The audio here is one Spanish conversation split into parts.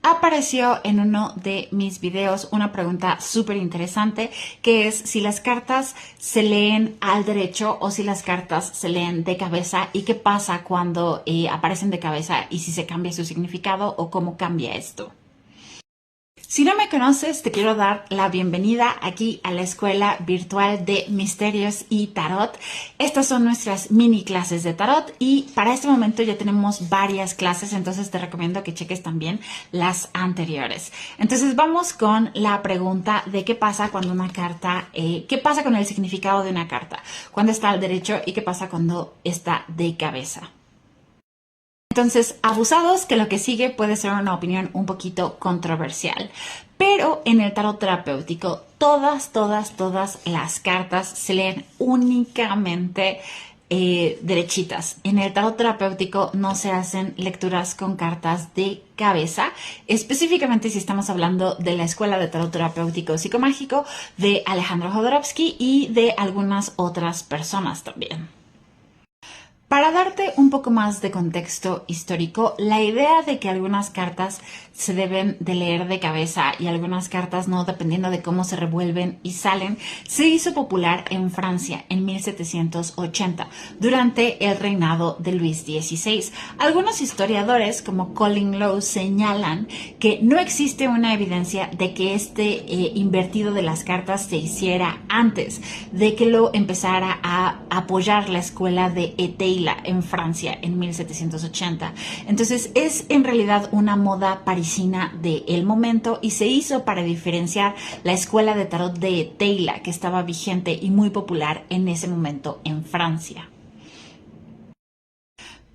Apareció en uno de mis videos una pregunta súper interesante que es si las cartas se leen al derecho o si las cartas se leen de cabeza y qué pasa cuando aparecen de cabeza y si se cambia su significado o cómo cambia esto. Si no me conoces, te quiero dar la bienvenida aquí a la Escuela Virtual de Misterios y Tarot. Estas son nuestras mini clases de tarot y para este momento ya tenemos varias clases, entonces te recomiendo que cheques también las anteriores. Entonces vamos con la pregunta de qué pasa cuando una carta, qué pasa con el significado de una carta, cuando está al derecho y qué pasa cuando está de cabeza. Entonces, abusados, que lo que sigue puede ser una opinión un poquito controversial. Pero en el tarot terapéutico, todas las cartas se leen únicamente derechitas. En el tarot terapéutico no se hacen lecturas con cartas de cabeza, específicamente si estamos hablando de la Escuela de Tarot Terapéutico Psicomágico de Alejandro Jodorowsky y de algunas otras personas también. Para darte un poco más de contexto histórico, la idea de que algunas cartas se deben de leer de cabeza y algunas cartas no, dependiendo de cómo se revuelven y salen, se hizo popular en Francia en 1780, durante el reinado de Luis XVI. Algunos historiadores, como Colin Lowe, señalan que no existe una evidencia de que este invertido de las cartas se hiciera antes de que lo empezara a apoyar la escuela de Éteil en Francia en 1780. Entonces es en realidad una moda parisina del momento y se hizo para diferenciar la escuela de tarot de Éteil, que estaba vigente y muy popular en ese momento en Francia.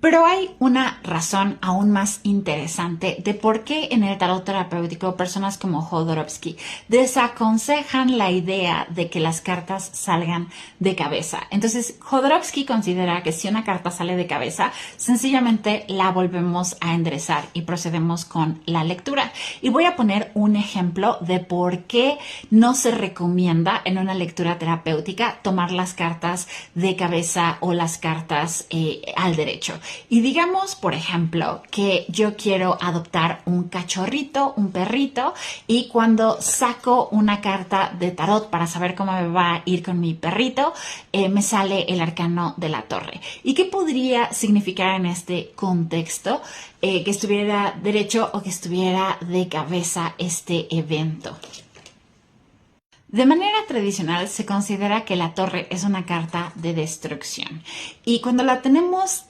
Pero hay una razón aún más interesante de por qué en el tarot terapéutico personas como Jodorowsky desaconsejan la idea de que las cartas salgan de cabeza. Entonces, Jodorowsky considera que si una carta sale de cabeza, sencillamente la volvemos a enderezar y procedemos con la lectura. Y voy a poner un ejemplo de por qué no se recomienda en una lectura terapéutica tomar las cartas de cabeza o las cartas al derecho. Y digamos, por ejemplo, que yo quiero adoptar un cachorrito, un perrito, y cuando saco una carta de tarot para saber cómo me va a ir con mi perrito, me sale el arcano de la torre. ¿Y qué podría significar en este contexto que estuviera derecho o que estuviera de cabeza este evento? De manera tradicional se considera que la torre es una carta de destrucción y cuando la tenemos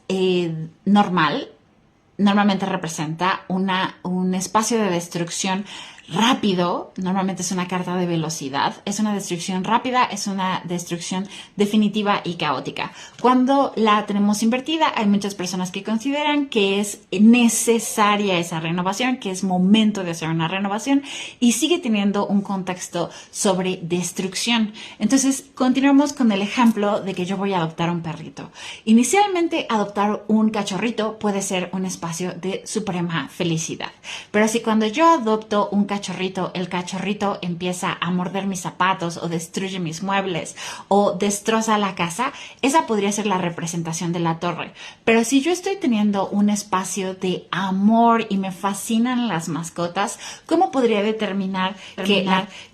normalmente representa un espacio de destrucción rápido, normalmente es una carta de velocidad, es una destrucción rápida, es una destrucción definitiva y caótica. Cuando la tenemos invertida, hay muchas personas que consideran que es necesaria esa renovación, que es momento de hacer una renovación y sigue teniendo un contexto sobre destrucción. Entonces, continuamos con el ejemplo de que yo voy a adoptar un perrito. Inicialmente, adoptar un cachorrito puede ser un espacio de suprema felicidad, pero si cuando yo adopto un cachorrito, el cachorrito empieza a morder mis zapatos o destruye mis muebles o destroza la casa, esa podría ser la representación de la torre. Pero si yo estoy teniendo un espacio de amor y me fascinan las mascotas, ¿cómo podría determinar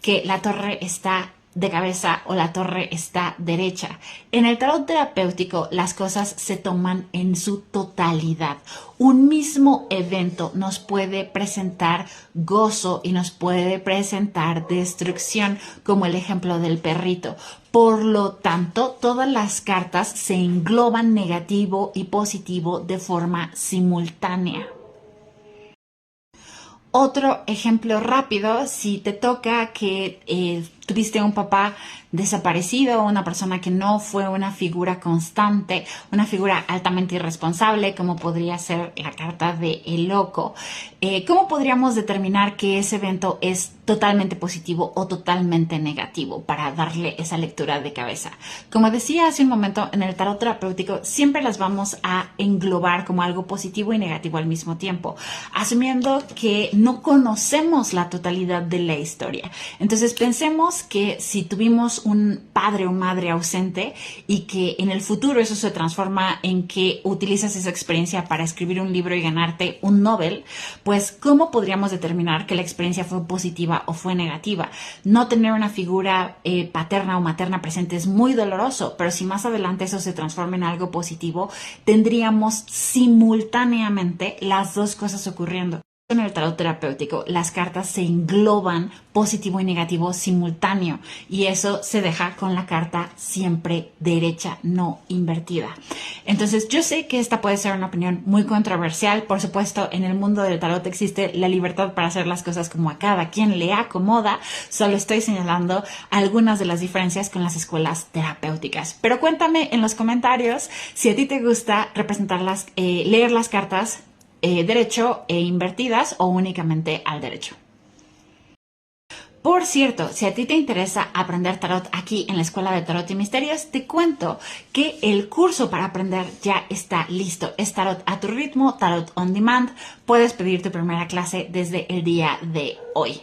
que la torre está de cabeza o la torre está derecha? En el tarot terapéutico las cosas se toman en su totalidad. Un mismo evento nos puede presentar gozo y nos puede presentar destrucción, como el ejemplo del perrito. Por lo tanto, todas las cartas se engloban negativo y positivo de forma simultánea. Otro ejemplo rápido, si te toca que tuviste un papá desaparecido, una persona que no fue una figura constante, una figura altamente irresponsable, como podría ser la carta de El Loco, ¿cómo podríamos determinar que ese evento es totalmente positivo o totalmente negativo para darle esa lectura de cabeza? Como decía hace un momento, en el tarot terapéutico siempre las vamos a englobar como algo positivo y negativo al mismo tiempo, asumiendo que no conocemos la totalidad de la historia. Entonces pensemos Supongamos que si tuvimos un padre o madre ausente y que en el futuro eso se transforma en que utilizas esa experiencia para escribir un libro y ganarte un Nobel, pues ¿cómo podríamos determinar que la experiencia fue positiva o fue negativa? No tener una figura paterna o materna presente es muy doloroso, pero si más adelante eso se transforma en algo positivo, tendríamos simultáneamente las dos cosas ocurriendo. En el tarot terapéutico, las cartas se engloban positivo y negativo simultáneo y eso se deja con la carta siempre derecha, no invertida. Entonces, yo sé que esta puede ser una opinión muy controversial. Por supuesto, en el mundo del tarot existe la libertad para hacer las cosas como a cada quien le acomoda. Solo estoy señalando algunas de las diferencias con las escuelas terapéuticas. Pero cuéntame en los comentarios si a ti te gusta representarlas, leer las cartas derecho e invertidas o únicamente al derecho. Por cierto, si a ti te interesa aprender tarot aquí en la Escuela de Tarot y Misterios, te cuento que el curso para aprender ya está listo. Es Tarot a tu ritmo, Tarot on Demand. Puedes pedir tu primera clase desde el día de hoy.